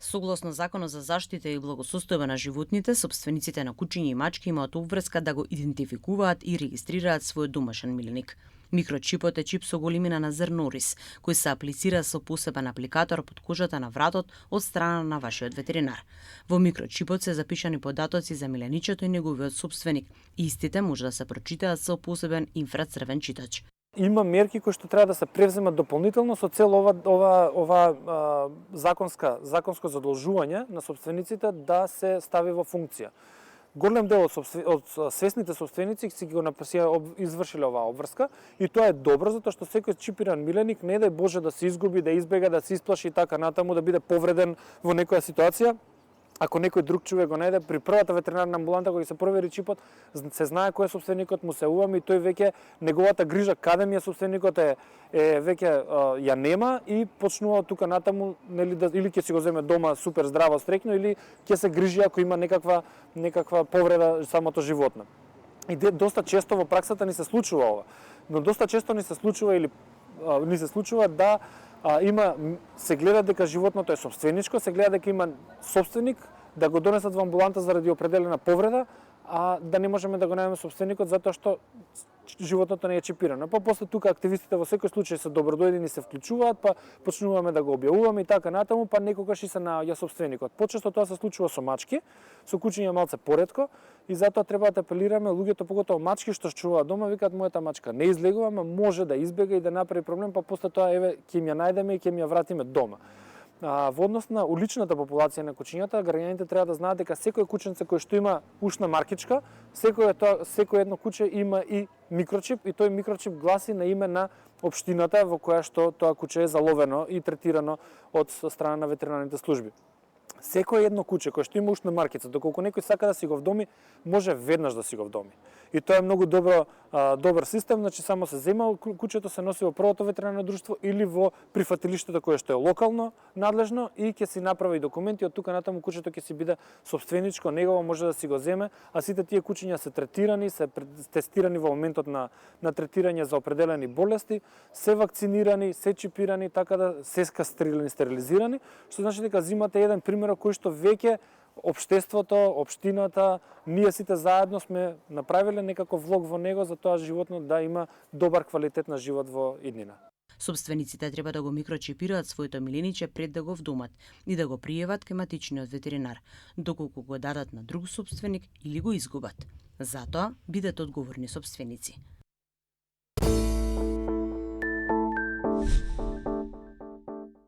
Согласно Законот за заштита и благосостојба на животните, сопствениците на кучиња и мачки имаат обврска да го идентификуваат и регистрираат својот домашен миленик. Микрочипот е чип со големина на зрно ориз, кој се аплицира со посебен апликатор под кожата на вратот од страна на вашиот ветеринар. Во микрочипот се запишани податоци за миленичето и неговиот собственик, и истите може да се прочитаат со посебен инфрацрвен читач. Има мерки кои што треба да се превземат дополнително со цел ова законско задолжување на сопствениците да се стави во функција. Голем дел од свесните сопственици си го извршиле оваа обврска и тоа е добро затоа што секој чипиран миленик не дај Боже да се изгуби, да избега, да се исплаши и така натаму, да биде повреден во некоја ситуација. Ако некој друг човек го најде при првата ветеринарна амбуланта кога се провери чипот, се знае кој е сопственикот, му се увами и тој веќе неговата грижа каде ми е сопственикот е веќе ја нема и почнува тука натаму нели или ќе си го земе дома супер здраво стрекно или ќе се грижи ако има некаква повреда самото животно. И доста често во праксата ни се случува ова. Но доста често ни се случува да се гледа дека животното е сопственичко, се гледа дека има сопственик, да го донесат во амбуланта заради определена повреда, а да не можеме да го најдеме сопственикот затоа што животното не е чипирано. Па после тука активистите во секој случај се добродојдени, се вклучуваат, па почнуваме да го објавуваме и така натаму, па некогаш и се наоѓа сопственикот. Почесто тоа се случува со мачки, со кучиња малце поретко и затоа треба да апелираме луѓето, поготово мачки што чуваат дома, викаат мојата мачка не излегува, ама може да избега и да направи проблем, па после тоа еве ќе им ја најдеме и ќе им ја вратиме дома. Во однос на уличната популација на кучињата, граѓаните треба да знаат дека секој кученце кој што има ушна маркичка, секој едно куче има и микрочип и тој микрочип гласи на име на општината во која што тоа куче е заловено и третирано од страна на ветеринарните служби. Секој едно куче кој што има ушна маркица, доколку некој сака да си го вдоми, може веднаш да си го вдоми. И тоа е многу добар систем, значи само се зема кучето, се носи во првото ветеринарно друштво или во прифатилиштето кое што е локално надлежно и ќе си направи документи, од тука натаму кучето ќе си биде сопственичко, негово може да си го земе, а сите тие кучиња се третирани, се тестирани во моментот на третирање за определени болести, се вакцинирани, се чипирани, така да се кастрирани, стерилизирани, што значи дека зимате еден пример кој што веќе општеството, општината, ние сите заедно сме направиле некаков влог во него за тоа животно да има добар квалитет на живот во иднина. Сопствениците треба да го микрочипираат своето милениче пред да го вдомат и да го пријават кај матичниот ветеринар, доколку го дадат на друг сопственик или го изгубат. Затоа бидете одговорни сопственици.